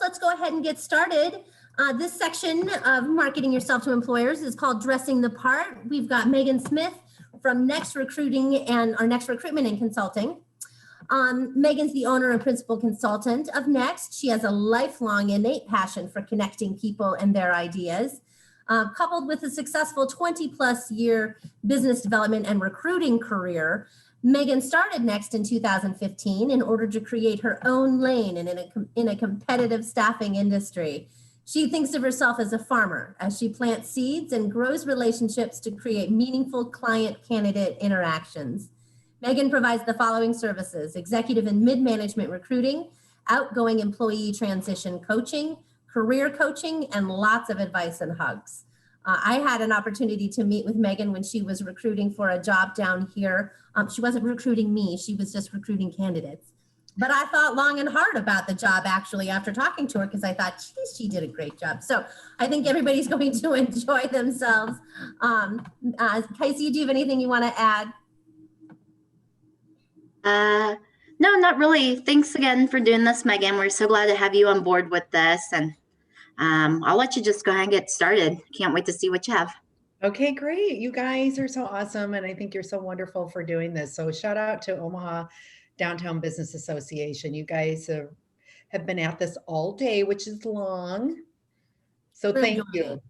let's go ahead and get started. This section of marketing yourself to employers is called Dressing the Part. We've got Megan Smith from Next Recruiting and our Next Recruitment and Consulting. Megan's the owner and principal consultant of Next. She has a lifelong innate passion for connecting people and their ideas, coupled with a successful 20-plus year business development and recruiting career. Megan started Next in 2015 in order to create her own lane in a competitive staffing industry. She thinks of herself as a farmer as she plants seeds and grows relationships to create meaningful client-candidate interactions. Megan provides the following services: executive and mid-management recruiting, outgoing employee transition coaching, career coaching, and lots of advice and hugs. I had an opportunity to meet with Megan when she was recruiting for a job down here. She wasn't recruiting me, she was just recruiting candidates. But I thought long and hard about the job actually after talking to her, because I thought, geez, she did a great job. So I think everybody's going to enjoy themselves. Casey, do you have anything you want to add? No, not really. Thanks again for doing this, Megan. We're so glad to have you on board with this. And I'll let you just go ahead and get started. Can't wait to see what you have. Okay, great. You guys are so awesome. And I think you're so wonderful for doing this. So shout out to Omaha Downtown Business Association. You guys have been at this all day, which is long. So thank you.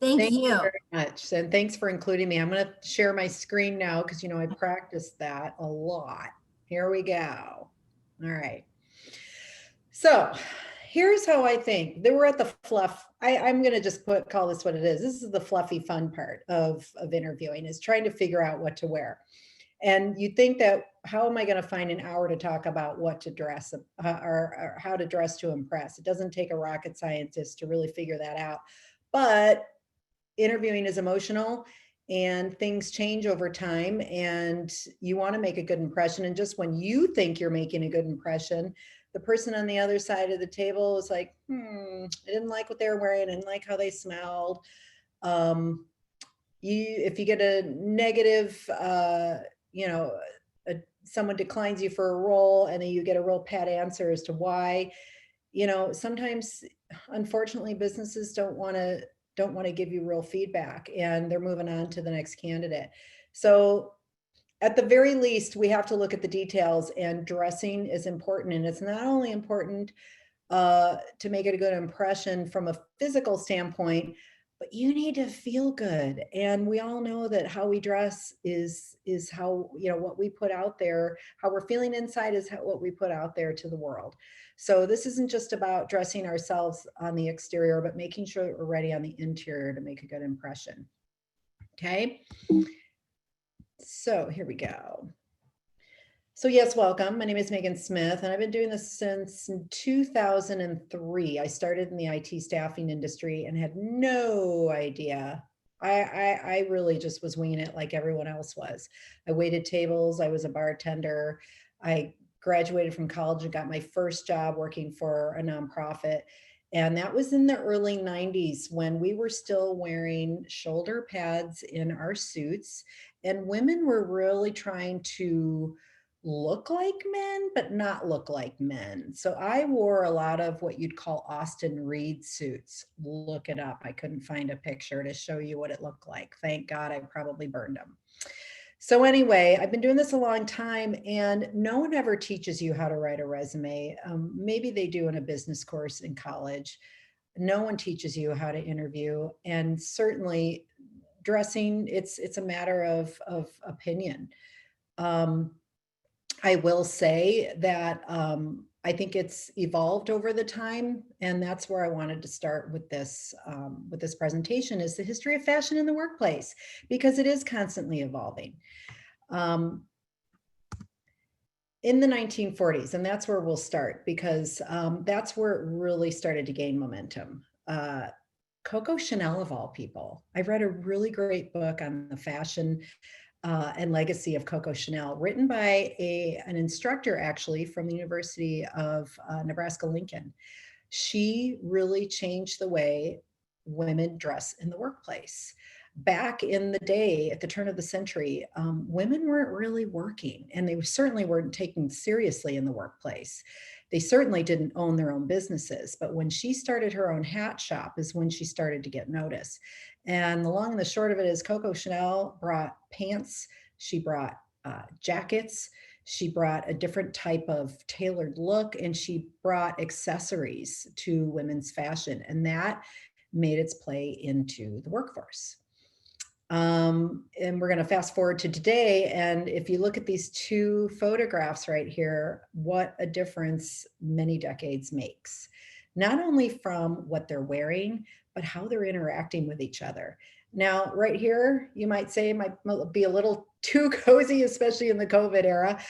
Thank you very much. And thanks for including me. I'm going to share my screen now because, you know, I practiced that a lot. Here we go. All right. So here's how I think. We're at the fluff. I'm going to just call this what it is. This is the fluffy fun part of interviewing, is trying to figure out what to wear. And you think that, how am I going to find an hour to talk about what to dress or how to dress to impress? It doesn't take a rocket scientist to really figure that out. But interviewing is emotional and things change over time, and you want to make a good impression. And just when you think you're making a good impression, the person on the other side of the table is like, I didn't like what they were wearing, I didn't like how they smelled. If you get a negative, someone declines you for a role and then you get a real pat answer as to why, sometimes, unfortunately, businesses don't want to give you real feedback, and they're moving on to the next candidate. So at the very least, we have to look at the details, and dressing is important. And it's not only important to make it a good impression from a physical standpoint, but you need to feel good. And we all know that how we dress is how, what we put out there, how we're feeling inside is what we put out there to the world. So this isn't just about dressing ourselves on the exterior, but making sure that we're ready on the interior to make a good impression. Okay. So here we go. So yes, welcome. My name is Megan Smith, and I've been doing this since 2003. I started in the IT staffing industry and had no idea. I really just was winging it like everyone else was. I waited tables. I was a bartender. I graduated from college and got my first job working for a nonprofit. And that was in the early 90s, when we were still wearing shoulder pads in our suits, and women were really trying to look like men, but not look like men. So I wore a lot of what you'd call Austin Reed suits. Look it up. I couldn't find a picture to show you what it looked like. Thank God I probably burned them. So anyway, I've been doing this a long time, and no one ever teaches you how to write a resume. Maybe they do in a business course in college. No one teaches you how to interview, and certainly dressing, it's a matter of opinion. I will say that I think it's evolved over the time, and that's where I wanted to start with this presentation, is the history of fashion in the workplace, because it is constantly evolving. In the 1940s, and that's where we'll start, because that's where it really started to gain momentum. Coco Chanel, of all people. I read a really great book on the fashion and legacy of Coco Chanel, written by an instructor actually from the University of Nebraska-Lincoln. She really changed the way women dress in the workplace. Back in the day, at the turn of the century, women weren't really working, and they certainly weren't taken seriously in the workplace. They certainly didn't own their own businesses, but when she started her own hat shop is when she started to get noticed. And the long and the short of it is Coco Chanel brought pants, she brought jackets, she brought a different type of tailored look, and she brought accessories to women's fashion, and that made its play into the workforce. And we're going to fast forward to today. And if you look at these two photographs right here, what a difference many decades makes, not only from what they're wearing, but how they're interacting with each other. Now, right here, you might say it might be a little too cozy, especially in the COVID era,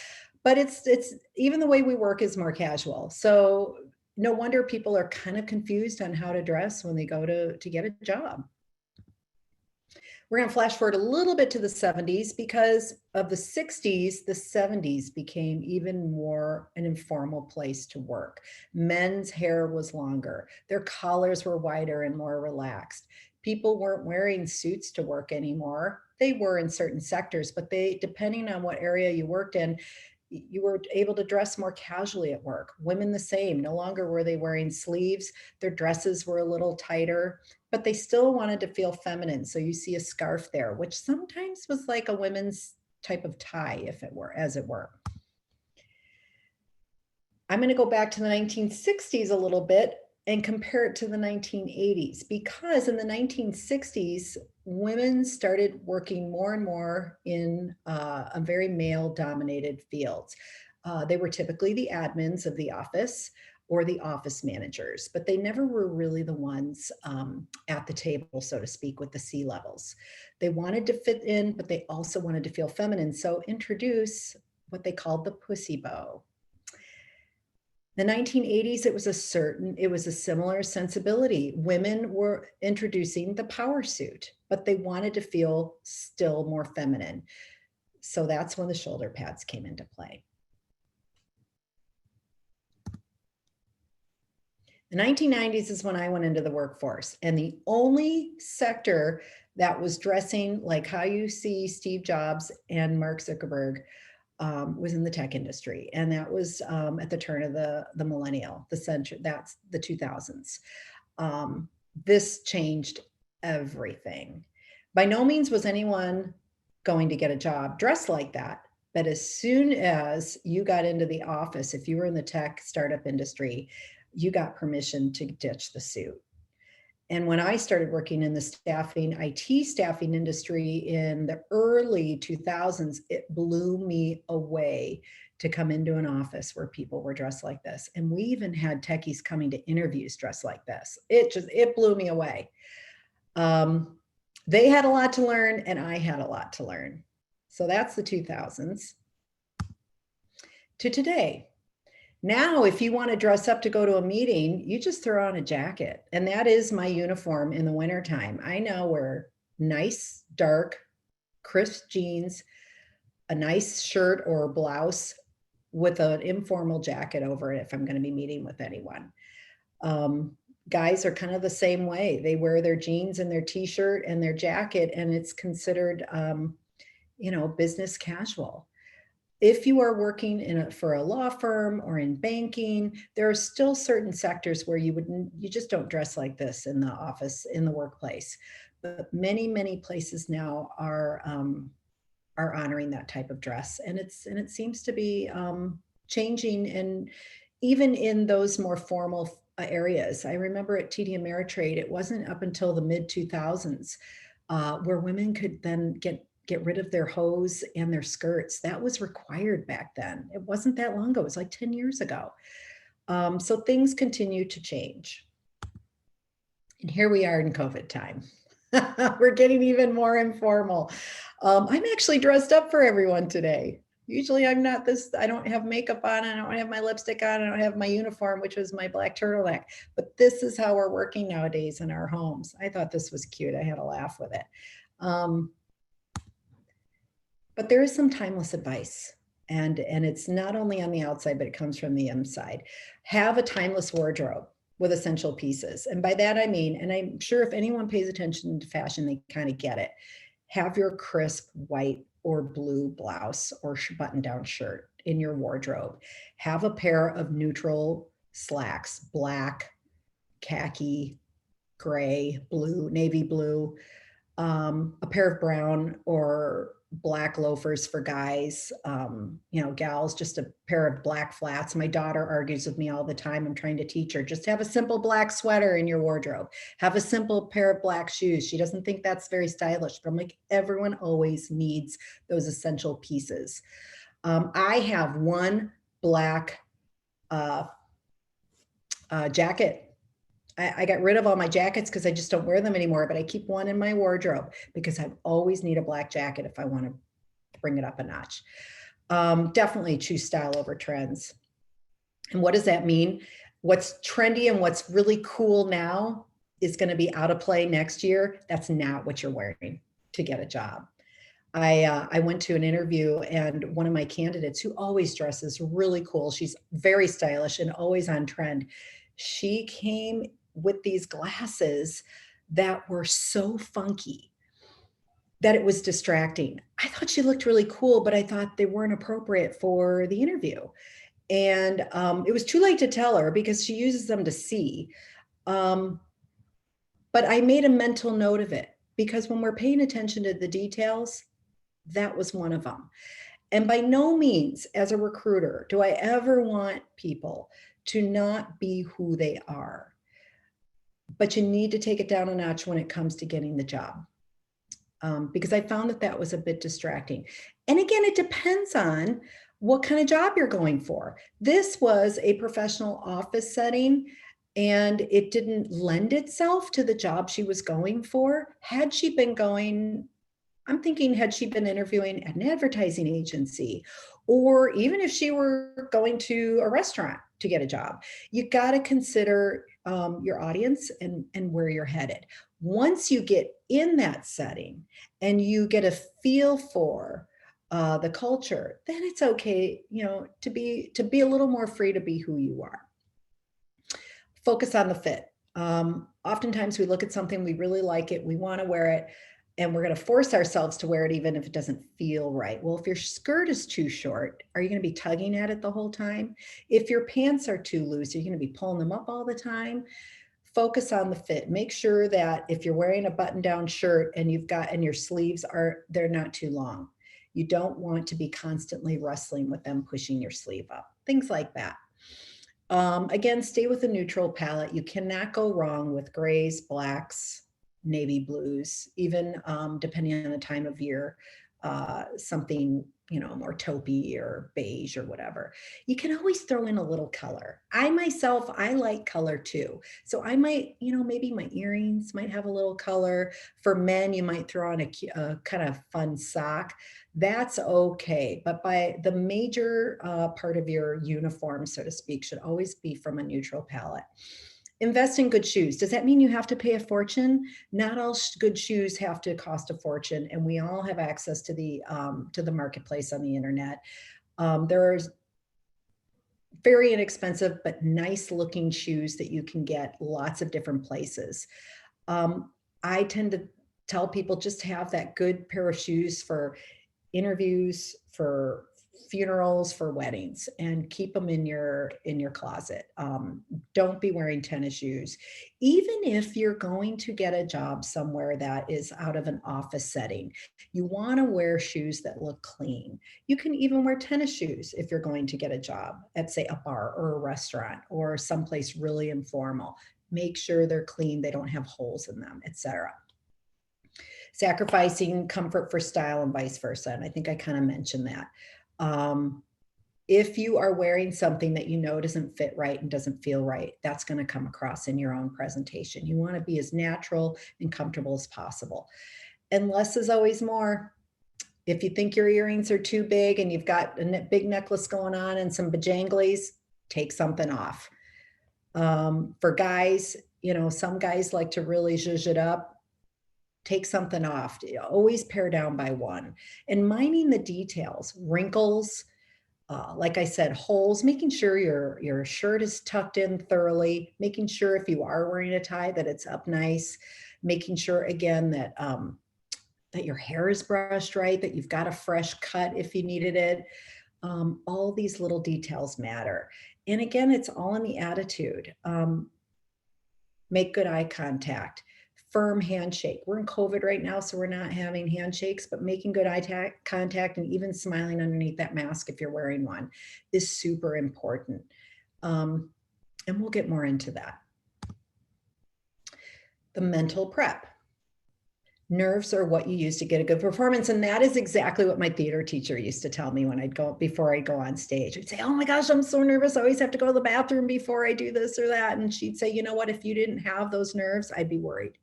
but it's even the way we work is more casual. So no wonder people are kind of confused on how to dress when they go to get a job. We're going to flash forward a little bit to the 70s. Because of the 60s, the 70s became even more an informal place to work. Men's hair was longer. Their collars were wider and more relaxed. People weren't wearing suits to work anymore. They were in certain sectors, but depending on what area you worked in, you were able to dress more casually at work. Women the same. No longer were they wearing sleeves. Their dresses were a little tighter, but they still wanted to feel feminine. So you see a scarf there, which sometimes was like a women's type of tie, if it were, as it were. I'm going to go back to the 1960s a little bit and compare it to the 1980s, because in the 1960s, women started working more and more in a very male-dominated fields. They were typically the admins of the office or the office managers, but they never were really the ones at the table, so to speak, with the C levels. They wanted to fit in, but they also wanted to feel feminine. So introduce what they called the pussy bow. The 1980s, it was a similar sensibility. Women were introducing the power suit, but they wanted to feel still more feminine. So that's when the shoulder pads came into play. The 1990s is when I went into the workforce, and the only sector that was dressing like how you see Steve Jobs and Mark Zuckerberg was in the tech industry. And that was at the turn of the millennial, the century, that's the 2000s. This changed everything. By no means was anyone going to get a job dressed like that. But as soon as you got into the office, if you were in the tech startup industry, you got permission to ditch the suit. And when I started working in the IT staffing industry in the early 2000s, it blew me away to come into an office where people were dressed like this. And we even had techies coming to interviews dressed like this. It blew me away. They had a lot to learn, and I had a lot to learn. So that's the 2000s. To today. Now, if you want to dress up to go to a meeting, you just throw on a jacket. And that is my uniform in the wintertime. I now wear nice, dark, crisp jeans, a nice shirt or blouse with an informal jacket over it if I'm going to be meeting with anyone. Guys are kind of the same way. They wear their jeans and their t-shirt and their jacket, and it's considered, business casual. If you are working for a law firm or in banking, there are still certain sectors where you just don't dress like this in the office, in the workplace. But many, many places now are honoring that type of dress, and it seems to be changing. And even in those more formal areas, I remember at TD Ameritrade, it wasn't up until the mid 2000s where women could then get rid of their hose and their skirts. That was required back then. It wasn't that long ago. It was like 10 years ago. So things continue to change. And here we are in COVID time. We're getting even more informal. I'm actually dressed up for everyone today. Usually I'm not this, I don't have makeup on, I don't have my lipstick on, I don't have my uniform, which was my black turtleneck. But this is how we're working nowadays in our homes. I thought this was cute. I had a laugh with it. But there is some timeless advice, and it's not only on the outside, but it comes from the inside. Have a timeless wardrobe with essential pieces. And by that, I mean, and I'm sure if anyone pays attention to fashion, they kind of get it. Have your crisp white or blue blouse or button-down shirt. in your wardrobe. Have a pair of neutral slacks, black, khaki, gray, blue, navy blue, a pair of brown or black loafers for guys, gals, just a pair of black flats. My daughter argues with me all the time. I'm trying to teach her, just have a simple black sweater in your wardrobe. Have a simple pair of black shoes. She doesn't think that's very stylish, but I'm like, everyone always needs those essential pieces. I have one black jacket. I got rid of all my jackets because I just don't wear them anymore, but I keep one in my wardrobe because I always need a black jacket if I want to bring it up a notch. Definitely choose style over trends. And what does that mean? What's trendy and what's really cool now is going to be out of play next year. That's not what you're wearing to get a job. I went to an interview, and one of my candidates, who always dresses really cool, she's very stylish and always on trend, she came with these glasses that were so funky that it was distracting. I thought she looked really cool, but I thought they weren't appropriate for the interview. And it was too late to tell her because she uses them to see. But I made a mental note of it because when we're paying attention to the details, that was one of them. And by no means, as a recruiter, do I ever want people to not be who they are. But you need to take it down a notch when it comes to getting the job. Because I found that that was a bit distracting. And again, it depends on what kind of job you're going for. This was a professional office setting, and it didn't lend itself to the job she was going for. Had she been going, I'm thinking, had she been interviewing at an advertising agency, or even if she were going to a restaurant to get a job, you got to consider your audience and where you're headed. Once you get in that setting and you get a feel for the culture, then it's okay, to be a little more free to be who you are. Focus on the fit. Oftentimes we look at something, we really like it, we want to wear it, and we're going to force ourselves to wear it even if it doesn't feel right. Well, if your skirt is too short, are you going to be tugging at it the whole time? If your pants are too loose, are you going to be pulling them up all the time? Focus on the fit. Make sure that if you're wearing a button-down shirt and your sleeves they're not too long. You don't want to be constantly wrestling with them, pushing your sleeve up, things like that. Again, stay with a neutral palette. You cannot go wrong with grays, blacks, navy blues, even depending on the time of year, something, more taupey or beige or whatever. You can always throw in a little color. I like color too. So I might, maybe my earrings might have a little color. For men, you might throw on a kind of fun sock. That's okay. But by the major part of your uniform, so to speak, should always be from a neutral palette. Invest in good shoes. Does that mean you have to pay a fortune? Not all good shoes have to cost a fortune, and we all have access to the marketplace on the internet. There are very inexpensive but nice looking shoes that you can get lots of different places. I tend to tell people just have that good pair of shoes for interviews, for funerals, for weddings, and keep them in your closet. Don't be wearing tennis shoes. Even if you're going to get a job somewhere that is out of an office setting, you want to wear shoes that look clean. You can even wear tennis shoes if you're going to get a job at, say, a bar or a restaurant or someplace really informal. Make sure they're clean, they don't have holes in them, etc. Sacrificing comfort for style and vice versa. And I think I kind of mentioned that. If you are wearing something that doesn't fit right and doesn't feel right, that's going to come across in your own presentation. You want to be as natural and comfortable as possible. And less is always more. If you think your earrings are too big and you've got a big necklace going on and some bajanglies, take something off. For guys, some guys like to really zhuzh it up. Take something off. Always pare down by one. And minding the details, wrinkles, like I said, holes, making sure your shirt is tucked in thoroughly, making sure if you are wearing a tie that it's up nice, making sure again that that your hair is brushed right, that you've got a fresh cut if you needed it. All these little details matter. And again, it's all in the attitude. Make good eye contact, firm handshake. We're in COVID right now, so we're not having handshakes, but making good eye contact and even smiling underneath that mask if you're wearing one is super important. And we'll get more into that. The mental prep. Nerves are what you use to get a good performance. And that is exactly what my theater teacher used to tell me when before I'd go on stage. I'd say, oh my gosh, I'm so nervous. I always have to go to the bathroom before I do this or that. And she'd say, you know what, if you didn't have those nerves, I'd be worried.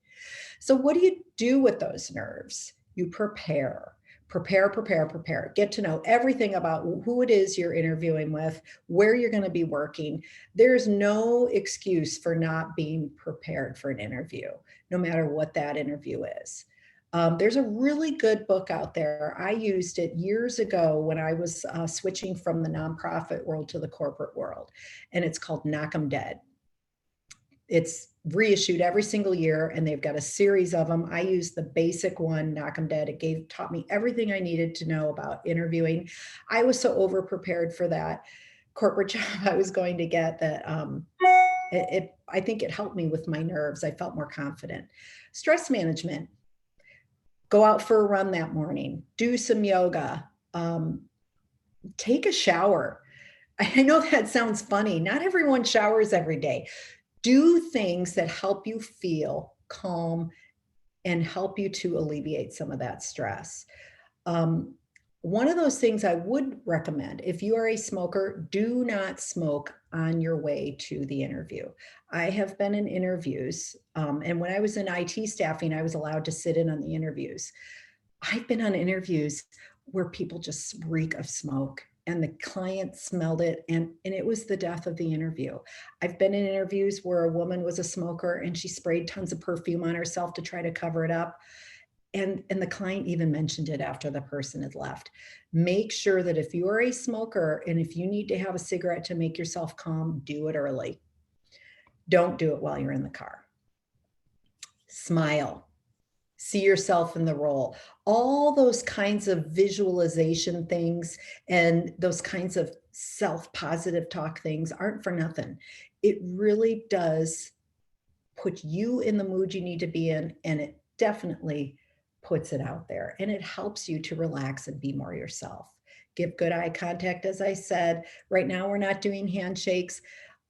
So what do you do with those nerves? You prepare. Get to know everything about who it is you're interviewing with, where you're going to be working. There's no excuse for not being prepared for an interview, no matter what that interview is. There's a really good book out there. I used it years ago when I was switching from the nonprofit world to the corporate world, and it's called Knock 'em Dead. It's reissued every single year, and they've got a series of them. I used the basic one, Knock 'em Dead. It taught me everything I needed to know about interviewing. I was so over prepared for that corporate job I was going to get that I think it helped me with my nerves. I felt more confident. Stress management. Go out for a run that morning, do some yoga, take a shower. I know that sounds funny. Not everyone showers every day. Do things that help you feel calm and help you to alleviate some of that stress. One of those things I would recommend, if you are a smoker, do not smoke on your way to the interview. I have been in interviews, and when I was in IT staffing, I was allowed to sit in on the interviews. I've been on interviews where people just reek of smoke, and the client smelled it, and it was the death of the interview. I've been in interviews where a woman was a smoker and she sprayed tons of perfume on herself to try to cover it up. And the client even mentioned it after the person had left. Make sure that if you are a smoker and if you need to have a cigarette to make yourself calm, do it early. Don't do it while you're in the car. Smile. See yourself in the role. All those kinds of visualization things and those kinds of self-positive talk things aren't for nothing. It really does put you in the mood you need to be in, and it definitely puts it out there, and it helps you to relax and be more yourself. Give good eye contact, as I said. Right now, we're not doing handshakes.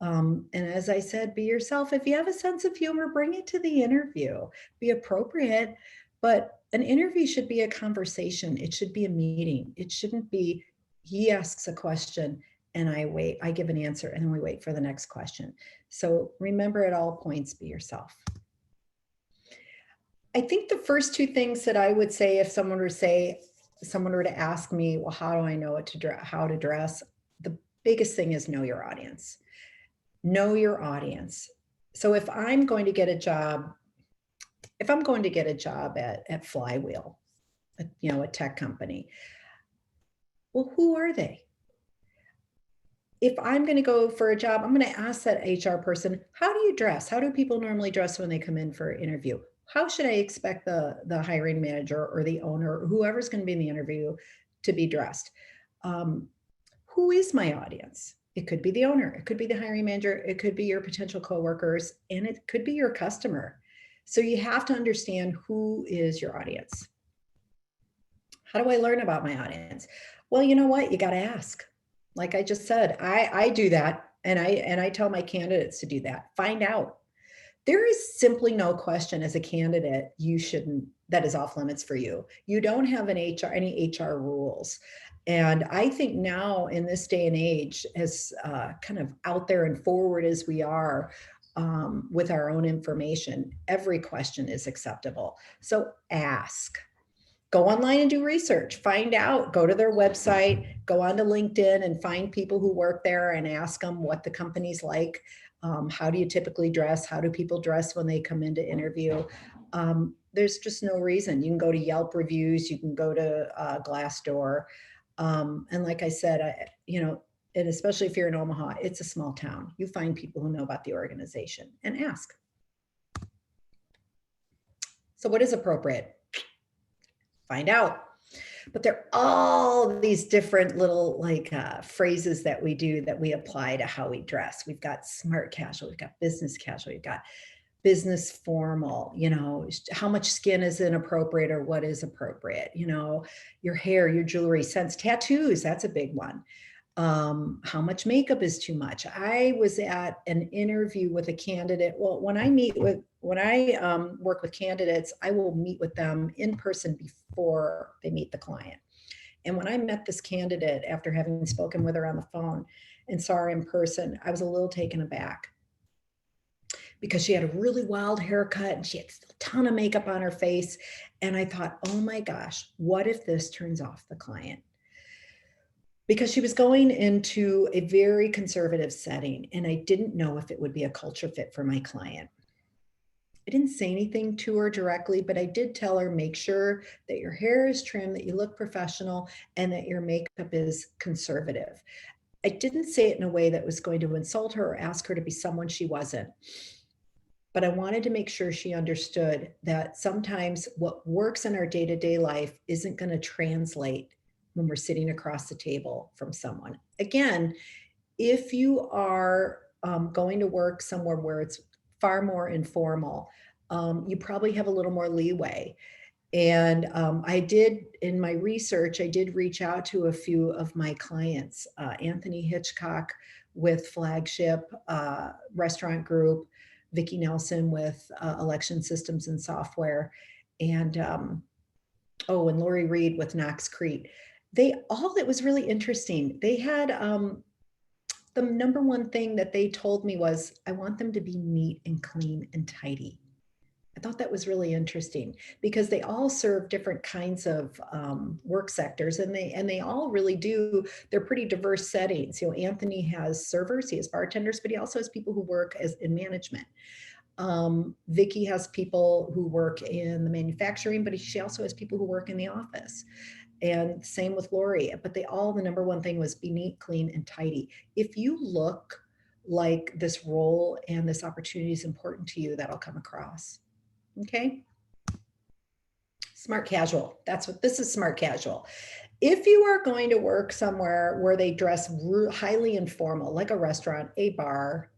And as I said, be yourself. If you have a sense of humor, bring it to the interview. Be appropriate, but an interview should be a conversation. It should be a meeting. It shouldn't be, he asks a question and I give an answer, and then we wait for the next question. So remember, at all points, be yourself. I think the first two things that I would say, if someone were to ask me, well, how do I know how to dress? The biggest thing is know your audience. Know your audience. So if I'm going to get a job at Flywheel, a tech company, well, who are they? If I'm going to go for a job, I'm going to ask that HR person, how do you dress? How do people normally dress when they come in for an interview? How should I expect the hiring manager or the owner or whoever's going to be in the interview to be dressed? Who is my audience? It could be the owner, it could be the hiring manager, it could be your potential coworkers, and it could be your customer. So you have to understand who is your audience. How do I learn about my audience? Well, you know what? You got to ask. Like I just said, I do that, and I tell my candidates to do that. Find out. There is simply no question as a candidate that is off limits for you. You don't have any HR rules. And I think now in this day and age, as kind of out there and forward as we are with our own information, every question is acceptable. So ask. Go online and do research, find out, go to their website, go onto LinkedIn and find people who work there and ask them what the company's like. How do you typically dress? How do people dress when they come in to interview? There's just no reason. You can go to Yelp reviews, you can go to Glassdoor. And like I said, and especially if you're in Omaha, it's a small town. You find people who know about the organization and ask. So what is appropriate? Find out. but they're all these different little like phrases that we do that we apply to how we dress. We've got smart casual, we've got business casual, we've got business formal, you know, how much skin is inappropriate or what is appropriate, you know, your hair, your jewelry, scents, tattoos, that's a big one. How much makeup is too much. I was at an interview with a candidate. Well, when I work with candidates, I will meet with them in person before they meet the client. And when I met this candidate after having spoken with her on the phone and saw her in person, I was a little taken aback because she had a really wild haircut and she had a ton of makeup on her face. And I thought, oh my gosh, what if this turns off the client? Because she was going into a very conservative setting and I didn't know if it would be a culture fit for my client. I didn't say anything to her directly, but I did tell her, make sure that your hair is trimmed, that you look professional, and that your makeup is conservative. I didn't say it in a way that was going to insult her or ask her to be someone she wasn't. But I wanted to make sure she understood that sometimes what works in our day-to-day life isn't going to translate when we're sitting across the table from someone. Again, if you are going to work somewhere where it's far more informal, you probably have a little more leeway. And I did, in my research, I did reach out to a few of my clients, Anthony Hitchcock with Flagship Restaurant Group, Vicki Nelson with Election Systems and Software, and and Lori Reed with Knox Crete. It was really interesting. They had the number one thing that they told me was, I want them to be neat and clean and tidy. I thought that was really interesting because they all serve different kinds of work sectors, and they all really do. They're pretty diverse settings. You know, Anthony has servers, he has bartenders, but he also has people who work in management. Vicki has people who work in the manufacturing, but she also has people who work in the office. And same with Lori. But the number one thing was be neat, clean, and tidy. If you look like this role and this opportunity is important to you, that'll come across. Okay. Smart casual. This is smart casual. If you are going to work somewhere where they dress highly informal, like a restaurant, a bar,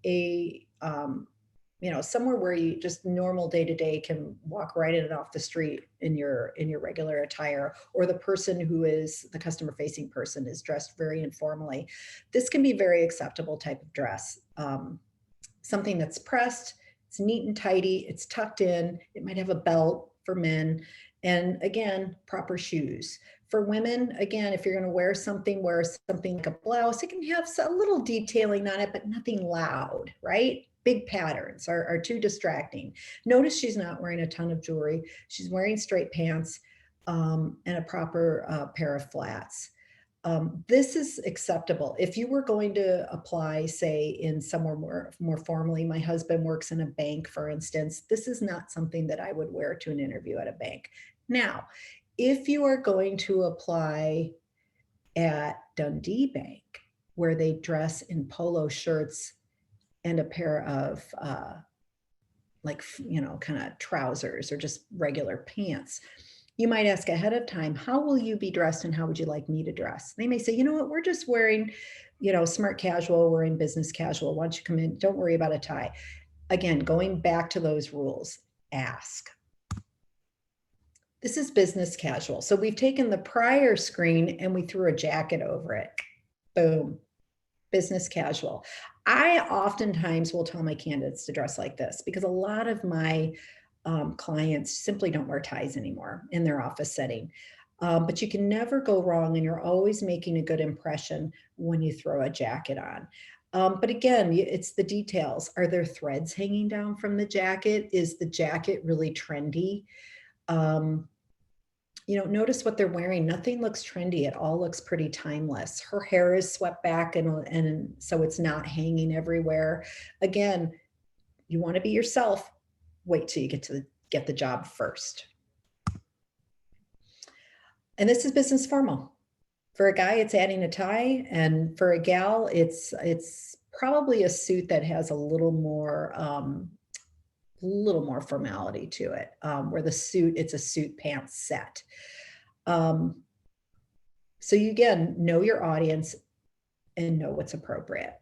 somewhere where you just normal day to day can walk right in and off the street in your regular attire, or the person who is the customer facing person is dressed very informally, this can be very acceptable type of dress. Something that's pressed, it's neat and tidy, it's tucked in, it might have a belt for men, and again, proper shoes. For women, again, if you're going to wear something like a blouse, it can have a little detailing on it, but nothing loud, right? Big patterns are too distracting. Notice she's not wearing a ton of jewelry. She's wearing straight pants and a proper pair of flats. This is acceptable. If you were going to apply, say, in somewhere more formally, my husband works in a bank, for instance, this is not something that I would wear to an interview at a bank. Now, if you are going to apply at Dundee Bank, where they dress in polo shirts and a pair of kind of trousers or just regular pants, you might ask ahead of time, how will you be dressed and how would you like me to dress? They may say, you know what, we're just wearing, smart casual, we're in business casual. Why don't you come in? Don't worry about a tie. Again, going back to those rules, ask. This is business casual. So we've taken the prior screen and we threw a jacket over it. Boom, business casual. I oftentimes will tell my candidates to dress like this because a lot of my clients simply don't wear ties anymore in their office setting. But you can never go wrong, and you're always making a good impression when you throw a jacket on. But again, it's the details. Are there threads hanging down from the jacket? Is the jacket really trendy? Notice what they're wearing. Nothing looks trendy. It all looks pretty timeless. Her hair is swept back and so it's not hanging everywhere. Again, you want to be yourself. Wait till you get the job first. And this is business formal. For a guy, it's adding a tie, and for a gal, it's probably a suit that has a little more formality to it, where it's a suit pants set. So you, again, know your audience and know what's appropriate.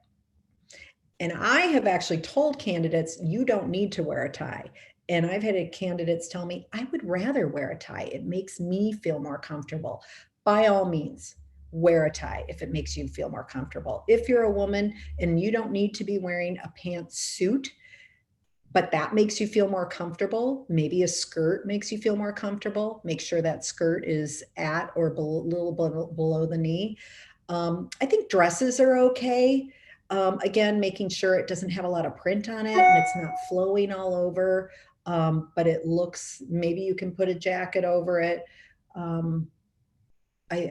And I have actually told candidates, you don't need to wear a tie. And I've had candidates tell me, I would rather wear a tie. It makes me feel more comfortable. By all means, wear a tie if it makes you feel more comfortable. If you're a woman and you don't need to be wearing a pantsuit, but that makes you feel more comfortable, maybe a skirt makes you feel more comfortable. Make sure that skirt is at or a little below the knee. I think dresses are okay. Again, making sure it doesn't have a lot of print on it and it's not flowing all over, but it looks, maybe you can put a jacket over it. I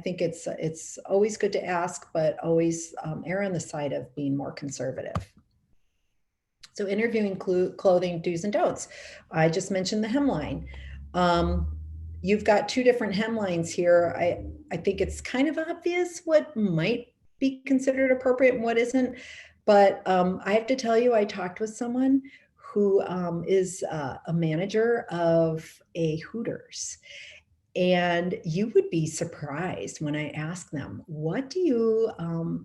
think it's always good to ask, but always err on the side of being more conservative. So interviewing clothing do's and don'ts. I just mentioned the hemline. You've got two different hemlines here. I think it's kind of obvious what might be considered appropriate and what isn't. But I have to tell you, I talked with someone who is a manager of a Hooters. And you would be surprised when I ask them, what do you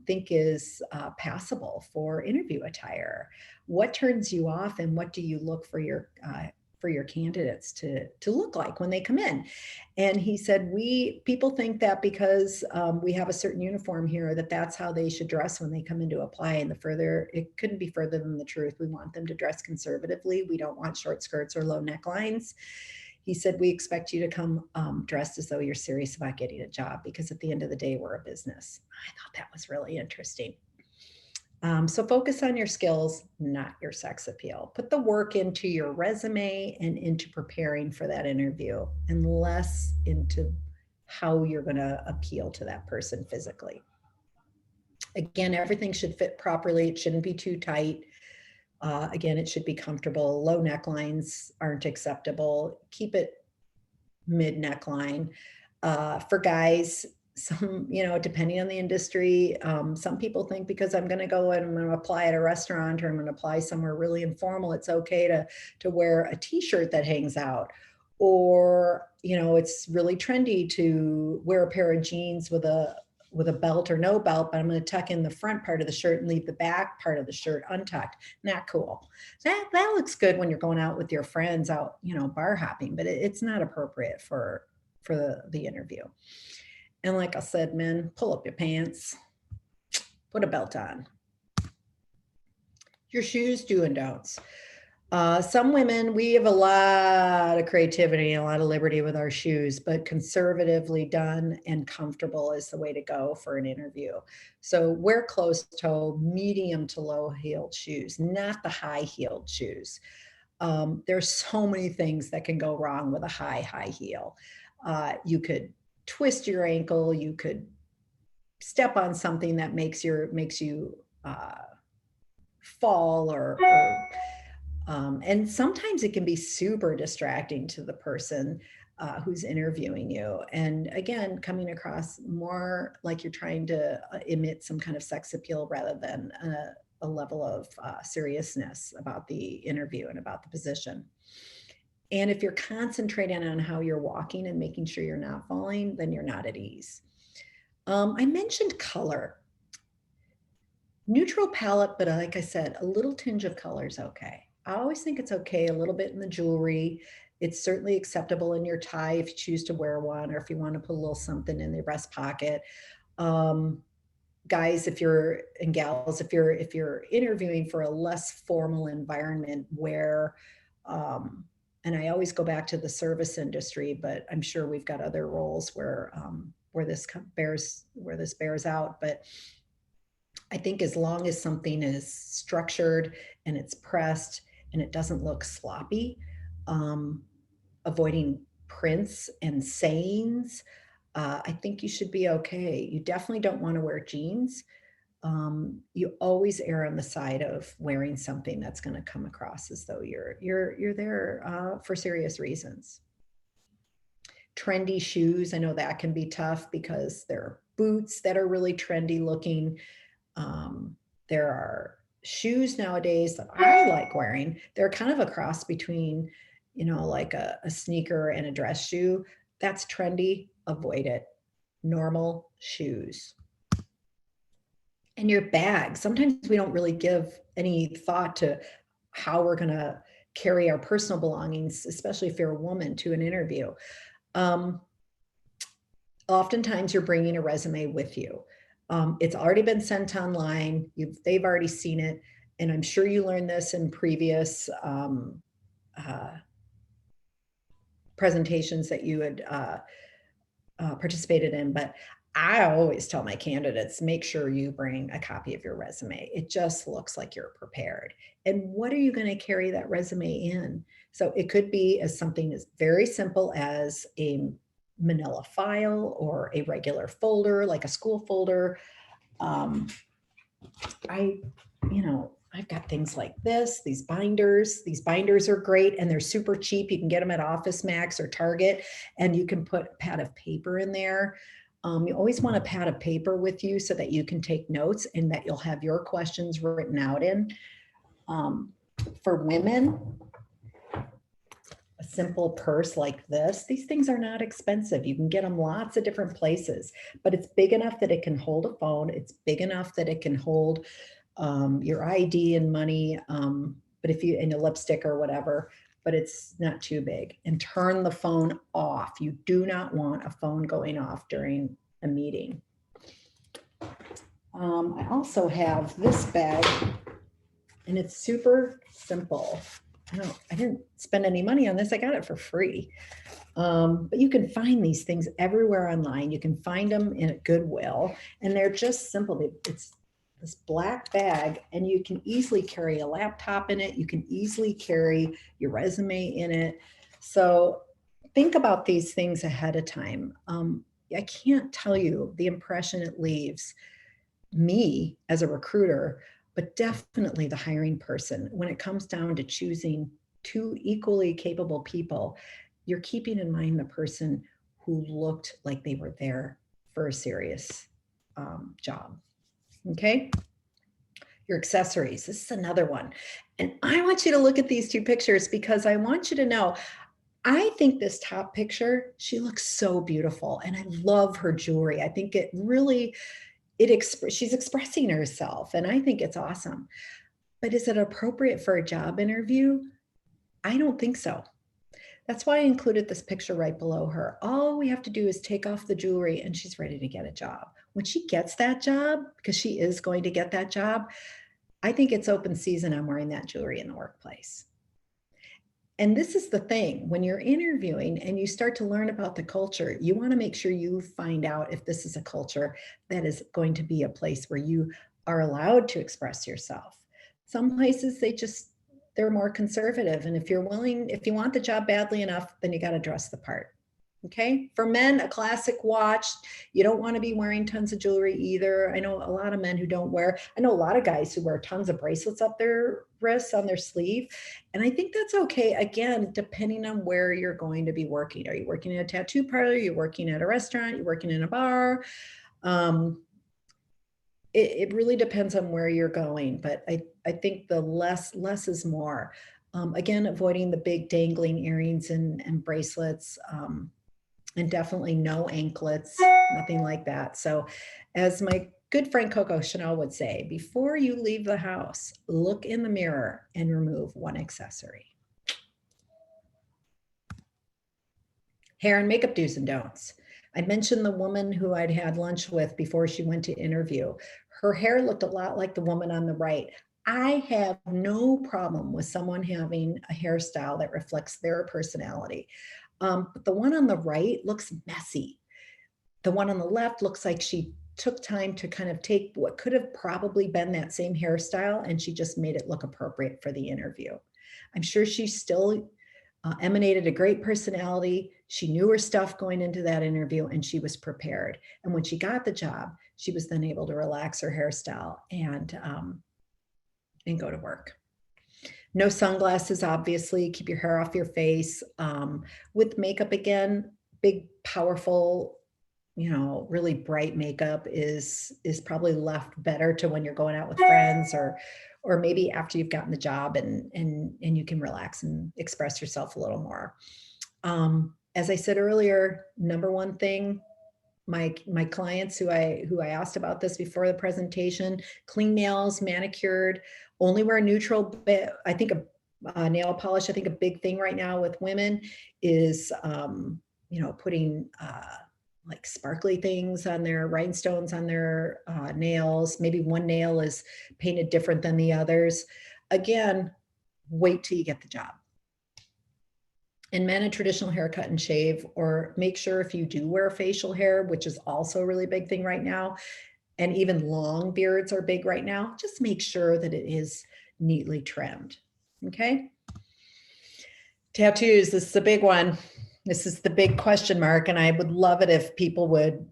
think is passable for interview attire? What turns you off and what do you look for your candidates to look like when they come in? And he said, people think that because we have a certain uniform here, that's how they should dress when they come in to apply. And it couldn't be further than the truth. We want them to dress conservatively. We don't want short skirts or low necklines. He said, we expect you to come dressed as though you're serious about getting a job, because at the end of the day, we're a business. I thought that was really interesting. So focus on your skills, not your sex appeal. Put the work into your resume and into preparing for that interview, and less into how you're going to appeal to that person physically. Again, everything should fit properly. It shouldn't be too tight. Again, it should be comfortable. Low necklines aren't acceptable. Keep it mid neckline. For guys, depending on the industry, some people think because I'm going to go and I'm going to apply at a restaurant or I'm going to apply somewhere really informal, it's okay to wear a t-shirt that hangs out. Or, it's really trendy to wear a pair of jeans with a belt or no belt, but I'm going to tuck in the front part of the shirt and leave the back part of the shirt untucked. Not cool. That looks good when you're going out with your friends out, bar hopping, but it's not appropriate for the interview. And like I said, men, pull up your pants, put a belt on. Your shoes, do and don'ts. Some women, we have a lot of creativity and a lot of liberty with our shoes, but conservatively done and comfortable is the way to go for an interview. So wear closed-toe, medium to low-heeled shoes, not the high-heeled shoes. There's so many things that can go wrong with a high heel. You could twist your ankle. You could step on something that makes you fall and sometimes it can be super distracting to the person who's interviewing you. And again, coming across more like you're trying to emit some kind of sex appeal rather than a level of seriousness about the interview and about the position. And if you're concentrating on how you're walking and making sure you're not falling, then you're not at ease. I mentioned color. Neutral palette, but like I said, a little tinge of color is okay. I always think it's okay, a little bit in the jewelry. It's certainly acceptable in your tie if you choose to wear one, or if you want to put a little something in the breast pocket. Guys, and gals, if you're interviewing for a less formal environment where, and I always go back to the service industry, but I'm sure we've got other roles where this bears out. But I think as long as something is structured and it's pressed and it doesn't look sloppy, avoiding prints and sayings, I think you should be okay. You definitely don't want to wear jeans. You always err on the side of wearing something that's going to come across as though you're there for serious reasons. Trendy shoes, I know that can be tough because there are boots that are really trendy looking. There are shoes nowadays that I like wearing. They're kind of a cross between, like a sneaker and a dress shoe. That's trendy. Avoid it. normal shoes. And your bag. Sometimes we don't really give any thought to how we're going to carry our personal belongings, especially if you're a woman, to an interview. Oftentimes you're bringing a resume with you. It's already been sent online. They've already seen it. And I'm sure you learned this in previous presentations that you had participated in, but I always tell my candidates, make sure you bring a copy of your resume. It just looks like you're prepared. And what are you going to carry that resume in? So it could be as something as very simple as a manila file or a regular folder, like a school folder. I've got things like this, these binders. These binders are great and they're super cheap. You can get them at Office Max or Target, and you can put a pad of paper in there. You always want a pad of paper with you so that you can take notes and that you'll have your questions written out in. For women, a simple purse like this, these things are not expensive. You can get them lots of different places, but it's big enough that it can hold a phone. It's big enough that it can hold your ID and money, but if you, in a lipstick or whatever, but it's not too big. And turn the phone off. You do not want a phone going off during a meeting. I also have this bag, and it's super simple. I didn't spend any money on this. I got it for free. But you can find these things everywhere online. You can find them in a Goodwill, and they're just simple. It's this black bag, and you can easily carry a laptop in it. You can easily carry your resume in it. So think about these things ahead of time. I can't tell you the impression it leaves me as a recruiter, but definitely the hiring person. When it comes down to choosing two equally capable people, you're keeping in mind the person who looked like they were there for a serious job. Okay. Your accessories. This is another one. And I want you to look at these two pictures because I want you to know, I think this top picture, she looks so beautiful. And I love her jewelry. I think it really, she's expressing herself. And I think it's awesome. But is it appropriate for a job interview? I don't think so. That's why I included this picture right below her. All we have to do is take off the jewelry and she's ready to get a job. When she gets that job, because she is going to get that job, I think it's open season on wearing that jewelry in the workplace. And this is the thing, when you're interviewing and you start to learn about the culture, you want to make sure you find out if this is a culture that is going to be a place where you are allowed to express yourself. Some places, they're more conservative. And if you want the job badly enough, then you got to dress the part. Okay. For men, a classic watch. You don't want to be wearing tons of jewelry either. I know a lot of men who don't wear, I know a lot of guys who wear tons of bracelets up their wrists, on their sleeve. And I think that's okay. Again, depending on where you're going to be working. Are you working in a tattoo parlor? You're working at a restaurant? You're working in a bar? It really depends on where you're going, but I think the less is more. Again, avoiding the big dangling earrings and bracelets, and definitely no anklets, nothing like that. So as my good friend Coco Chanel would say, before you leave the house, look in the mirror and remove one accessory. Hair and makeup do's and don'ts. I mentioned the woman who I'd had lunch with before she went to interview. Her hair looked a lot like the woman on the right. I have no problem with someone having a hairstyle that reflects their personality. But the one on the right looks messy. The one on the left looks like she took time to kind of take what could have probably been that same hairstyle and she just made it look appropriate for the interview. I'm sure she still emanated a great personality. She knew her stuff going into that interview and she was prepared. And when she got the job, she was then able to relax her hairstyle and go to work. No sunglasses, obviously. Keep your hair off your face. With makeup, again, big, powerful, really bright makeup is probably left better to when you're going out with friends or maybe after you've gotten the job and you can relax and express yourself a little more. As I said earlier, number one thing, my clients who I asked about this before the presentation, clean nails, manicured, only wear neutral bit. I think a nail polish, I think a big thing right now with women is, putting like sparkly things on their rhinestones on their nails. Maybe one nail is painted different than the others. Again, wait till you get the job. And men, a traditional haircut and shave, or make sure if you do wear facial hair, which is also a really big thing right now, and even long beards are big right now, just make sure that it is neatly trimmed. Okay. Tattoos, this is a big one. This is the big question mark. And I would love it if people would,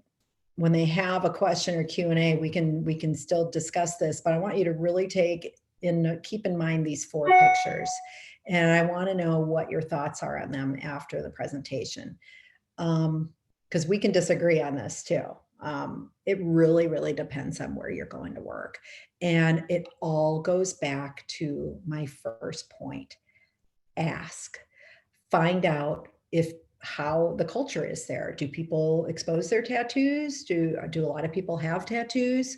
when they have a question or Q&A, we can still discuss this, but I want you to really keep in mind these 4 pictures. And I want to know what your thoughts are on them after the presentation. Because we can disagree on this too. It really, really depends on where you're going to work. And it all goes back to my first point. Ask, find out how the culture is there. Do people expose their tattoos? Do a lot of people have tattoos?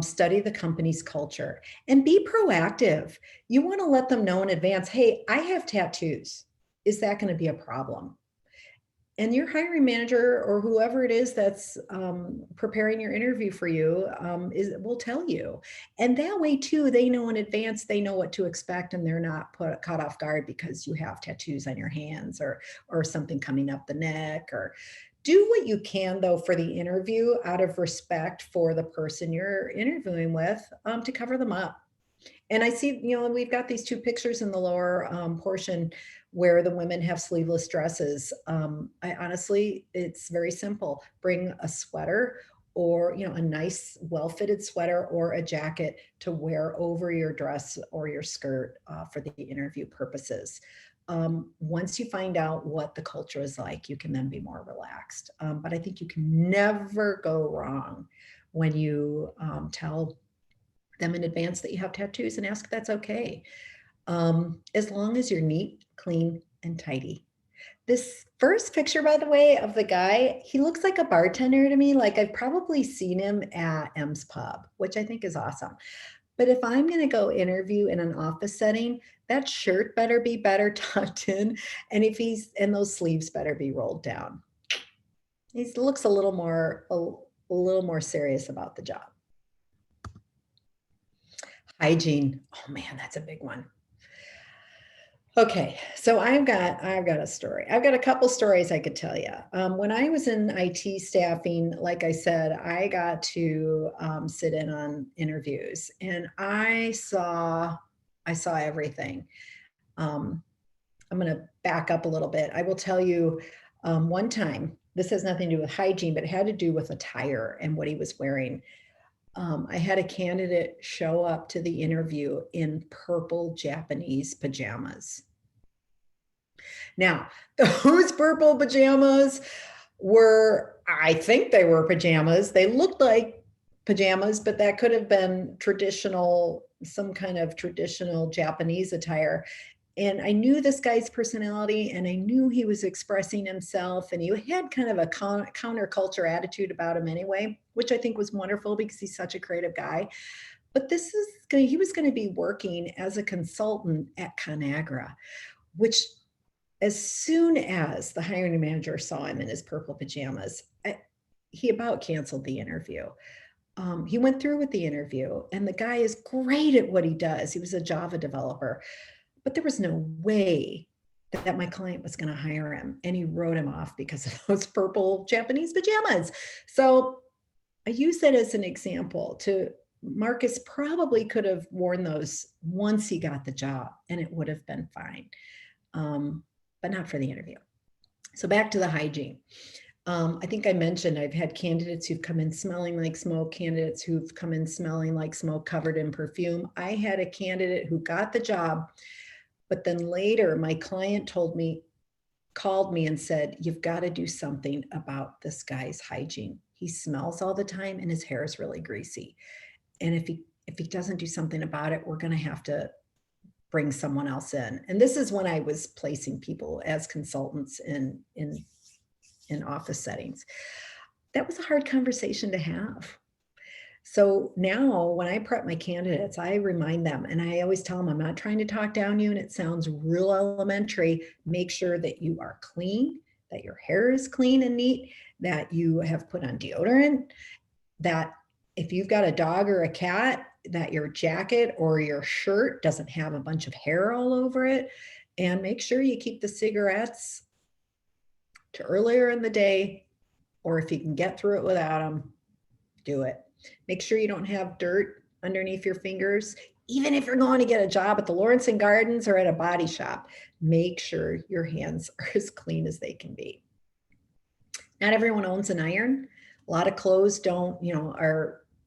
Study the company's culture and be proactive. You want to let them know in advance, hey, I have tattoos. Is that going to be a problem? And your hiring manager or whoever it is that's preparing your interview for you will tell you. And that way too, they know in advance, they know what to expect, and they're not caught off guard because you have tattoos on your hands or something coming up the neck. Or do what you can though for the interview out of respect for the person you're interviewing with, to cover them up. And I see, we've got these 2 pictures in the lower portion where the women have sleeveless dresses. I honestly, it's very simple. Bring a sweater or, a nice well-fitted sweater or a jacket to wear over your dress or your skirt for the interview purposes. Once you find out what the culture is like, you can then be more relaxed. But I think you can never go wrong when you tell them in advance that you have tattoos and ask if that's okay. As long as you're neat, clean, and tidy. This first picture, by the way, of the guy, he looks like a bartender to me. Like I've probably seen him at M's Pub, which I think is awesome. But if I'm going to go interview in an office setting, that shirt better be better tucked in. And those sleeves better be rolled down. He looks a little more serious about the job. Hygiene. Oh man, that's a big one. Okay, so I've got a story. I've got a couple stories I could tell you. When I was in IT staffing, like I said, I got to sit in on interviews, and I saw everything. I'm going to back up a little bit. I will tell you, one time, this has nothing to do with hygiene, but it had to do with attire and what he was wearing. I had a candidate show up to the interview in purple Japanese pajamas. Now, those purple pajamas I think they were pajamas. They looked like pajamas, but that could have been some kind of traditional Japanese attire. And I knew this guy's personality, and I knew he was expressing himself, and he had kind of a counterculture attitude about him anyway, which I think was wonderful because he's such a creative guy. But he was going to be working as a consultant at ConAgra, which as soon as the hiring manager saw him in his purple pajamas, he about canceled the interview. He went through with the interview, and the guy is great at what he does. He was a Java developer. But there was no way that my client was going to hire him. And he wrote him off because of those purple Japanese pajamas. So I use that as an example Marcus probably could have worn those once he got the job, and it would have been fine. But not for the interview. So back to the hygiene. I think I mentioned I've had candidates who've come in smelling like smoke, candidates who've come in smelling like smoke covered in perfume. I had a candidate who got the job, but then later my client called me and said, you've got to do something about this guy's hygiene. He smells all the time and his hair is really greasy. And if he doesn't do something about it, we're going to have to bring someone else in. And this is when I was placing people as consultants in office settings. that was a hard conversation to have. So now when I prep my candidates, I remind them, and I always tell them, I'm not trying to talk down you, and it sounds real elementary. Make sure that you are clean, that your hair is clean and neat, that you have put on deodorant, that if you've got a dog or a cat, that your jacket or your shirt doesn't have a bunch of hair all over it. And make sure you keep the cigarettes to earlier in the day, or if you can get through it without them, do it. Make sure you don't have dirt underneath your fingers. Even if you're going to get a job at the Lawrence and Gardens or at a body shop, make sure your hands are as clean as they can be. Not everyone owns an iron. A lot of clothes don't,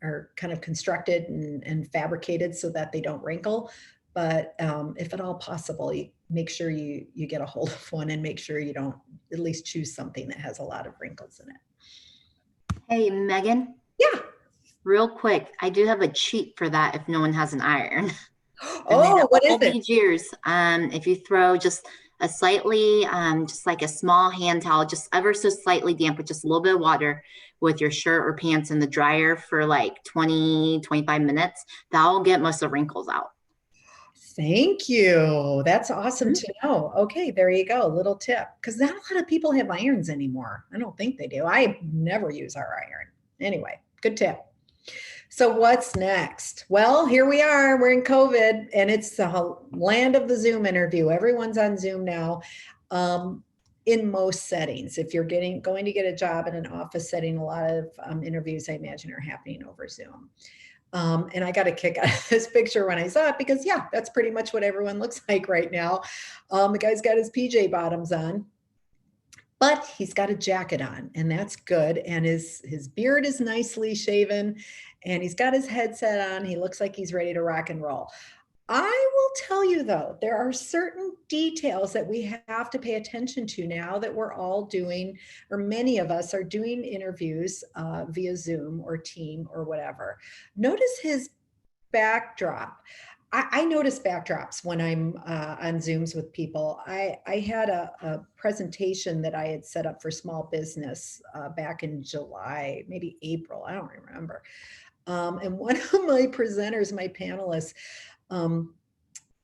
are kind of constructed and fabricated so that they don't wrinkle. But if at all possible, you make sure you get a hold of one and make sure you don't at least choose something that has a lot of wrinkles in it. Hey, Megan. Yeah. Real quick, I do have a cheat for that if no one has an iron. Oh, what is all it? these years, if you throw just a slightly, just like a small hand towel, just ever so slightly damp with just a little bit of water with your shirt or pants in the dryer for like 20, 25 minutes, that'll get most of the wrinkles out. Thank you. That's awesome to know. Okay, there you go. Little tip. Because not a lot of people have irons anymore. I don't think they do. I never use our iron. Anyway, good tip. So what's next? Well, here we are. We're in COVID and it's the land of the Zoom interview. Everyone's on Zoom now. In most settings, if you're going to get a job in an office setting, a lot of interviews, I imagine, are happening over Zoom. And I got a kick out of this picture when I saw it because, yeah, that's pretty much what everyone looks like right now. The guy's got his PJ bottoms on, but he's got a jacket on, and that's good. And his beard is nicely shaven, and he's got his headset on. He looks like he's ready to rock and roll. I will tell you, though, there are certain details that we have to pay attention to now that we're all doing, or many of us are doing interviews via Zoom or Team or whatever. Notice his backdrop. I notice backdrops when I'm on Zooms with people. I had a presentation that I had set up for small business back in July, maybe April, I don't remember. And one of my presenters, my panelists,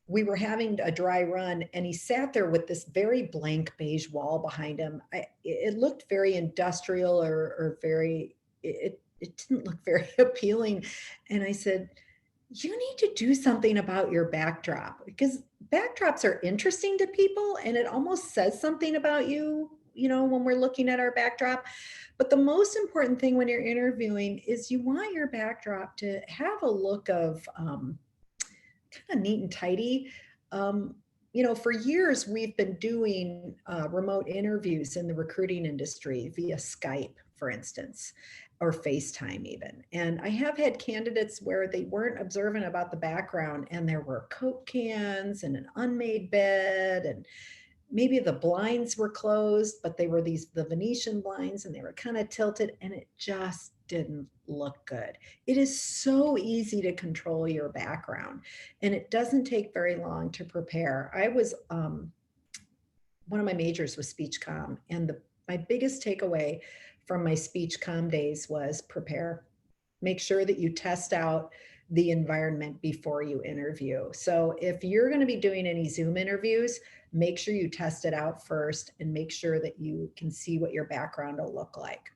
we were having a dry run and he sat there with this very blank beige wall behind him. It looked very industrial or very, it didn't look very appealing. And I said, you need to do something about your backdrop because backdrops are interesting to people and it almost says something about you, when we're looking at our backdrop. But the most important thing when you're interviewing is you want your backdrop to have a look of kind of neat and tidy. For years, we've been doing remote interviews in the recruiting industry via Skype, for instance, or FaceTime even. And I have had candidates where they weren't observant about the background and there were Coke cans and an unmade bed and maybe the blinds were closed, but they were the Venetian blinds and they were kind of tilted and it just didn't look good. It is so easy to control your background and it doesn't take very long to prepare. I was, one of my majors was speech comm and my biggest takeaway from my speech comm days was prepare. Make sure that you test out the environment before you interview. So if you're going to be doing any Zoom interviews, make sure you test it out first and make sure that you can see what your background will look like.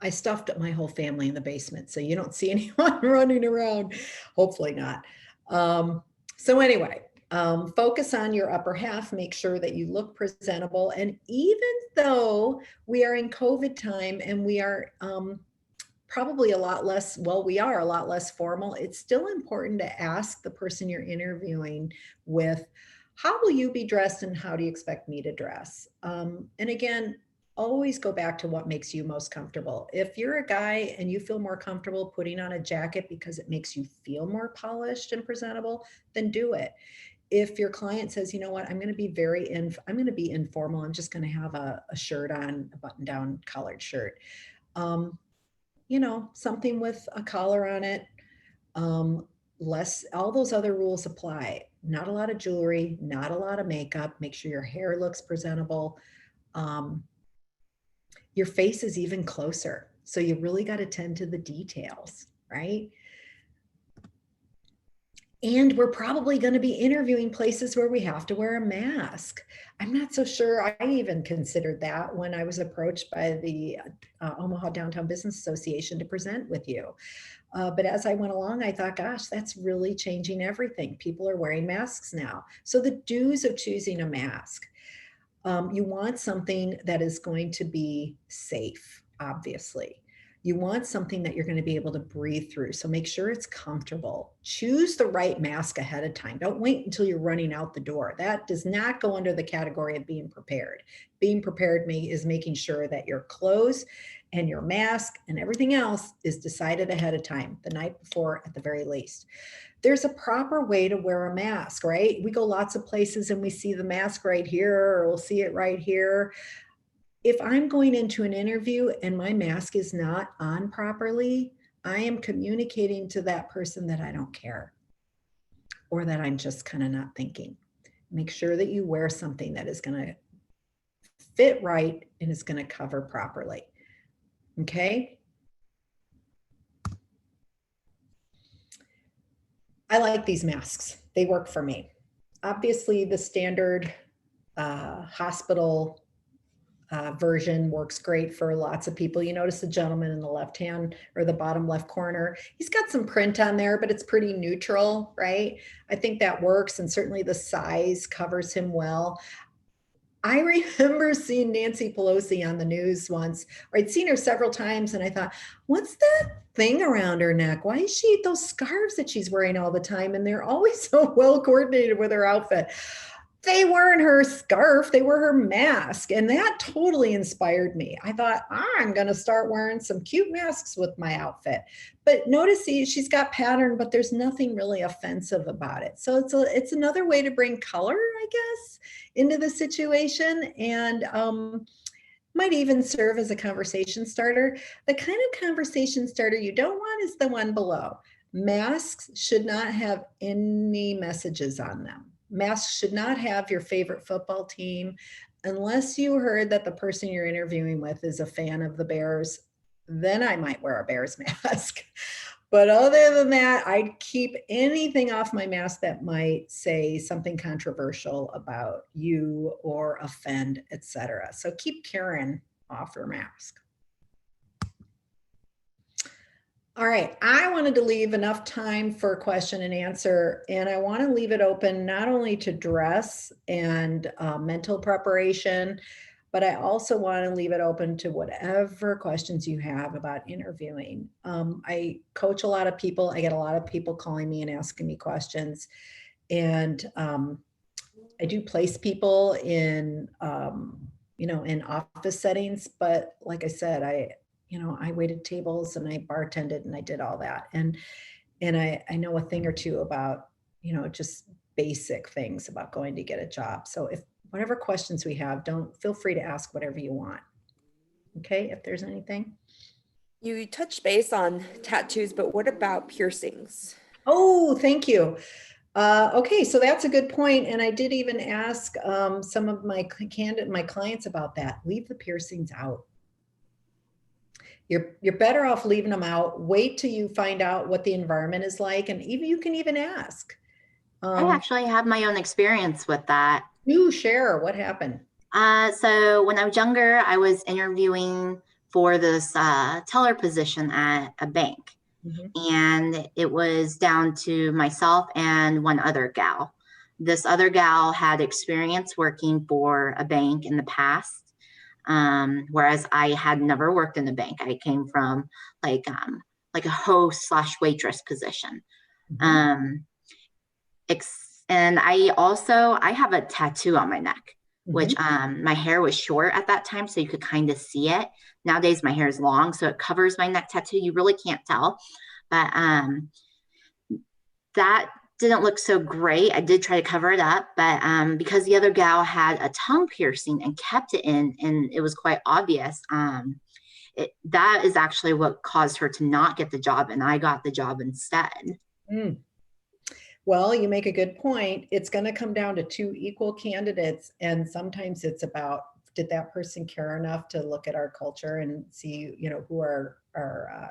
I stuffed my whole family in the basement, so you don't see anyone running around. Hopefully not. So anyway, focus on your upper half, make sure that you look presentable. And even though we are in COVID time and we are probably we are a lot less formal, it's still important to ask the person you're interviewing with, how will you be dressed and how do you expect me to dress? And again, always go back to what makes you most comfortable. If you're a guy and you feel more comfortable putting on a jacket because it makes you feel more polished and presentable, then do it. If your client says, you know what, I'm going to be informal. I'm just going to have a shirt on, a button-down collared shirt. Something with a collar on it. All those other rules apply. Not a lot of jewelry, not a lot of makeup. Make sure your hair looks presentable. your face is even closer. So you really got to tend to the details, right? And we're probably going to be interviewing places where we have to wear a mask. I'm not so sure I even considered that when I was approached by the Omaha Downtown Business Association to present with you. But as I went along, I thought, gosh, that's really changing everything. People are wearing masks now. So the do's of choosing a mask. You want something that is going to be safe, obviously. You want something that you're going to be able to breathe through. So make sure it's comfortable. Choose the right mask ahead of time. Don't wait until you're running out the door. That does not go under the category of being prepared. Being prepared is making sure that your clothes and your mask and everything else is decided ahead of time, the night before at the very least. There's a proper way to wear a mask, right? We go lots of places and we see the mask right here, or we'll see it right here. If I'm going into an interview and my mask is not on properly, I am communicating to that person that I don't care, or that I'm just kind of not thinking. Make sure that you wear something that is going to fit right and is going to cover properly. Okay. I like these masks. They work for me. Obviously, the standard hospital version works great for lots of people. You notice the gentleman in the left hand or the bottom left corner, he's got some print on there, but it's pretty neutral, right? I think that works. And certainly the size covers him well. I remember seeing Nancy Pelosi on the news once, or I'd seen her several times, and I thought, what's that thing around her neck? Why is she those scarves that she's wearing all the time? And they're always so well coordinated with her outfit. They weren't her scarf, they were her mask. And that totally inspired me. I thought, I'm going to start wearing some cute masks with my outfit. But notice she's got pattern, but there's nothing really offensive about it. So it's another way to bring color, I guess, into the situation, and might even serve as a conversation starter. The kind of conversation starter you don't want is the one below. Masks should not have any messages on them. Masks should not have your favorite football team, unless you heard that the person you're interviewing with is a fan of the Bears. Then I might wear a Bears mask. But other than that, I'd keep anything off my mask that might say something controversial about you or offend, etc. So keep Karen off your mask. All right, I wanted to leave enough time for question and answer, and I want to leave it open not only to dress and mental preparation, but I also want to leave it open to whatever questions you have about interviewing. I coach a lot of people. I get a lot of people calling me and asking me questions, and I do place people in, in office settings. But like I said, I waited tables and I bartended and I did all that. And I know a thing or two about, just basic things about going to get a job. So if whatever questions we have, feel free to ask whatever you want. Okay, if there's anything. You touched base on tattoos, but what about piercings? Oh, thank you. Okay, so that's a good point. And I did even ask some of my clients about that. Leave the piercings out. You're better off leaving them out. Wait till you find out what the environment is like, and you can even ask. I actually have my own experience with that. You share what happened. So when I was younger, I was interviewing for this teller position at a bank. Mm-hmm. And it was down to myself and one other gal. This other gal had experience working for a bank in the past. Whereas I had never worked in a bank. I came from like a host / waitress position. Mm-hmm. And I have a tattoo on my neck, mm-hmm. which my hair was short at that time, so you could kind of see it. Nowadays my hair is long, so it covers my neck tattoo. You really can't tell, but that didn't look so great. I did try to cover it up, but because the other gal had a tongue piercing and kept it in, and it was quite obvious, that is actually what caused her to not get the job, and I got the job instead. Mm. Well, you make a good point. It's going to come down to two equal candidates, and sometimes it's about did that person care enough to look at our culture and see, who our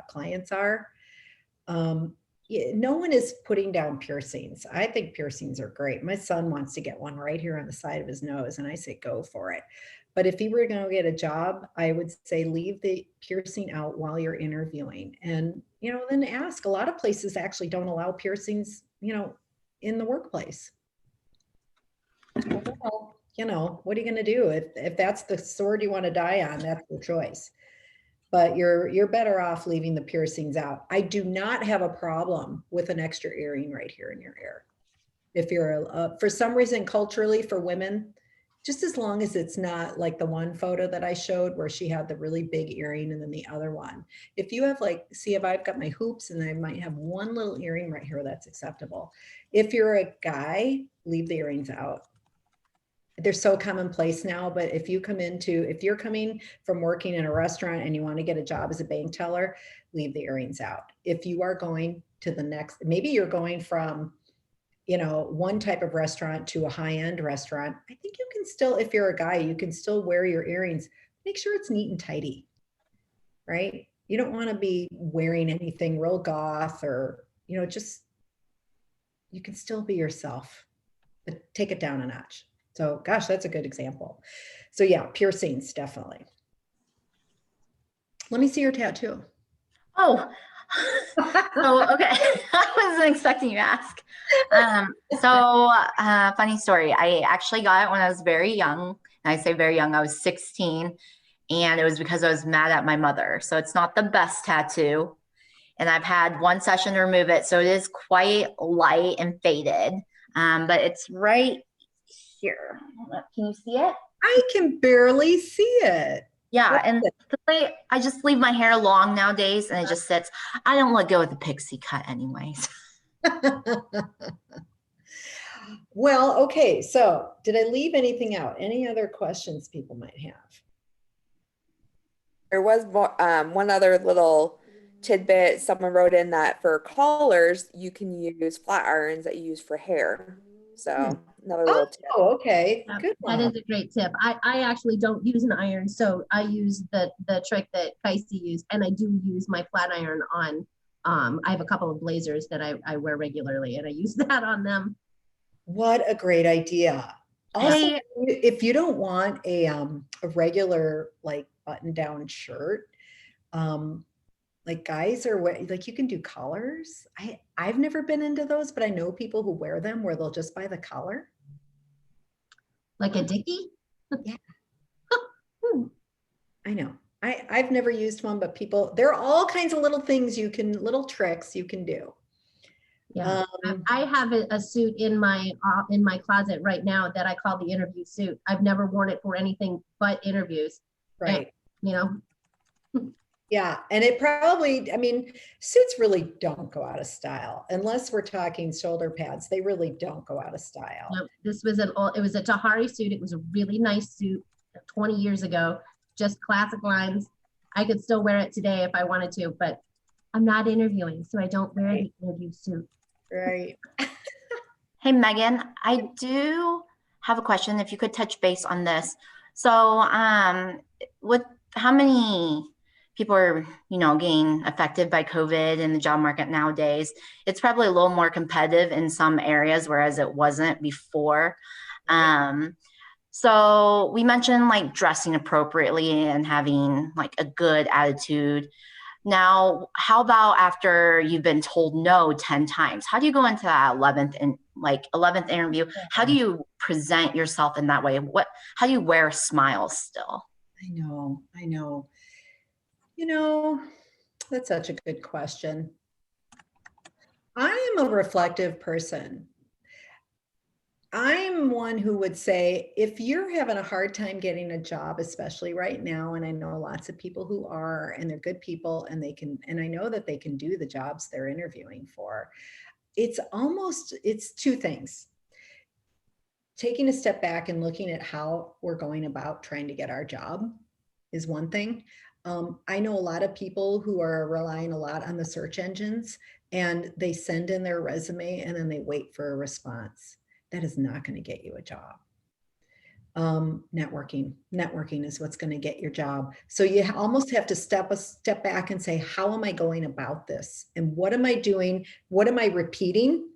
clients are? No one is putting down piercings. I think piercings are great. My son wants to get one right here on the side of his nose, and I say go for it. But if he were going to get a job, I would say leave the piercing out while you're interviewing, and then ask. A lot of places actually don't allow piercings, in the workplace. Well, what are you going to do if that's the sword you want to die on? That's your choice. But you're better off leaving the piercings out. I do not have a problem with an extra earring right here in your ear. If you're for some reason culturally for women, just as long as it's not like the one photo that I showed where she had the really big earring and then the other one. If you have see if I've got my hoops and I might have one little earring right here, that's acceptable. If you're a guy, leave the earrings out. They're so commonplace now, but if you're coming from working in a restaurant and you want to get a job as a bank teller, leave the earrings out. If you are going to the next, maybe you're going from, one type of restaurant to a high-end restaurant, I think you can still, if you're a guy, you can still wear your earrings. Make sure it's neat and tidy, right? You don't want to be wearing anything real goth or, just, you can still be yourself, but take it down a notch. So, gosh, that's a good example. So yeah, piercings, definitely. Let me see your tattoo. Oh, okay. I wasn't expecting you to ask. Funny story. I actually got it when I was very young. And I say very young, I was 16. And it was because I was mad at my mother. So it's not the best tattoo. And I've had one session to remove it. So it is quite light and faded. But it's right here. Can you see it? I can barely see it. Yeah, and I just leave my hair long nowadays, and it just sits. I don't look good with a pixie cut, anyways. Well, okay. So, did I leave anything out? Any other questions people might have? There was one other little tidbit. Someone wrote in that for collars, you can use flat irons that you use for hair. So another little tip. Oh, okay. Yeah, Good one. that is a great tip. I actually don't use an iron, so I use the trick that Kaisi used, and I do use my flat iron on. I have a couple of blazers that I wear regularly, and I use that on them. What a great idea. Also, if you don't want a regular like button-down shirt, like guys are like you can do collars. I've never been into those, but I know people who wear them where they'll just buy the collar. Like a dickie? Yeah. I know. I've never used one, but there are all kinds of little things little tricks you can do. Yeah, I have a suit in my closet right now that I call the interview suit. I've never worn it for anything but interviews. Right. And, Yeah, and it probably, suits really don't go out of style unless we're talking shoulder pads. They really don't go out of style. No, this was it was a Tahari suit. It was a really nice suit 20 years ago, just classic lines. I could still wear it today if I wanted to, but I'm not interviewing, so I don't wear the interview suit. Right. Hey, Megan, I do have a question if you could touch base on this. So with how many people are, getting affected by COVID in the job market nowadays, it's probably a little more competitive in some areas, whereas it wasn't before. So we mentioned like dressing appropriately and having like a good attitude. Now, how about after you've been told no 10 times? How do you go into that 11th interview? How do you present yourself in that way? How do you wear a smile still? I know. That's such a good question. I am a reflective person. I'm one who would say, if you're having a hard time getting a job, especially right now, and I know lots of people who are, and they're good people, and I know that they can do the jobs they're interviewing for. It's two things. Taking a step back and looking at how we're going about trying to get our job is one thing. I know a lot of people who are relying a lot on the search engines, and they send in their resume and then they wait for a response. That is not going to get you a job. Networking is what's going to get your job. So you almost have to step back and say, how am I going about this? And what am I doing? What am I repeating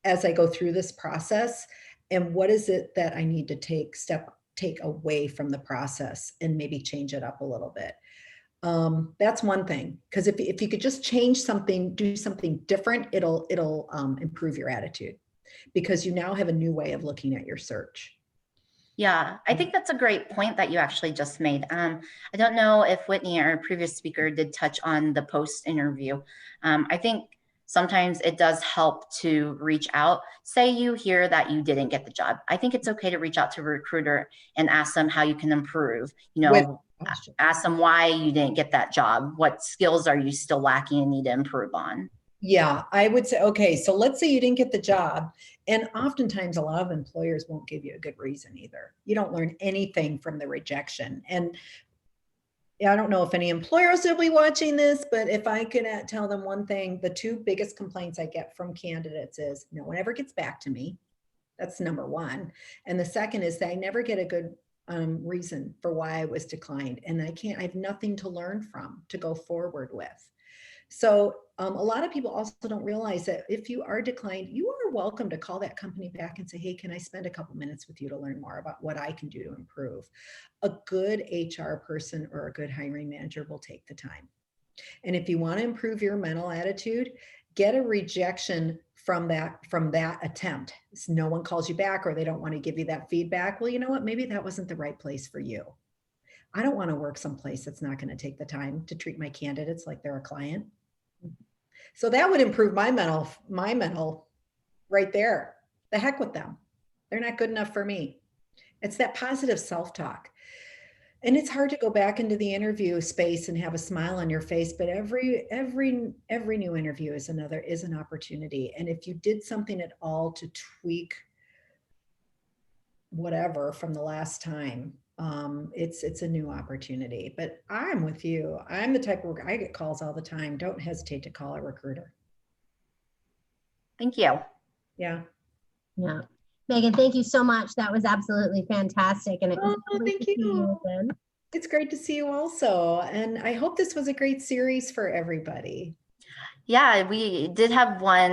as I go through this process? And what is it that I need to take away from the process and maybe change it up a little bit? That's one thing, because if you could just change something, do something different, it'll improve your attitude, because you now have a new way of looking at your search. Yeah, I think that's a great point that you actually just made. I don't know if Whitney, our previous speaker, did touch on the post interview. I think sometimes it does help to reach out. Say you hear that you didn't get the job. I think it's okay to reach out to a recruiter and ask them how you can improve. Ask them why you didn't get that job. What skills are you still lacking and need to improve on? Yeah, I would say, okay, so let's say you didn't get the job. And oftentimes a lot of employers won't give you a good reason either. You don't learn anything from the rejection. And I don't know if any employers will be watching this, but if I could tell them one thing, the two biggest complaints I get from candidates is no one ever gets back to me. That's number one. And the second is that I never get a good reason for why I was declined. And I have nothing to learn from to go forward with. So a lot of people also don't realize that if you are declined, you are welcome to call that company back and say, hey, can I spend a couple minutes with you to learn more about what I can do to improve? A good HR person or a good hiring manager will take the time. And if you want to improve your mental attitude, get a rejection from that attempt. So no one calls you back, or they don't want to give you that feedback. Well, you know what? Maybe that wasn't the right place for you. I don't want to work someplace that's not going to take the time to treat my candidates like they're a client. So that would improve my mental right there. The heck with them. They're not good enough for me. It's that positive self-talk. And it's hard to go back into the interview space and have a smile on your face, but every new interview is an opportunity. And if you did something at all to tweak whatever from the last time, it's a new opportunity. But I'm with you. I'm the type of, I get calls all the time. Don't hesitate to call a recruiter. Thank you. Yeah. Yeah. Megan, thank you so much. That was absolutely fantastic. And it was thank you. It's great to see you also. And I hope this was a great series for everybody. Yeah, we did have one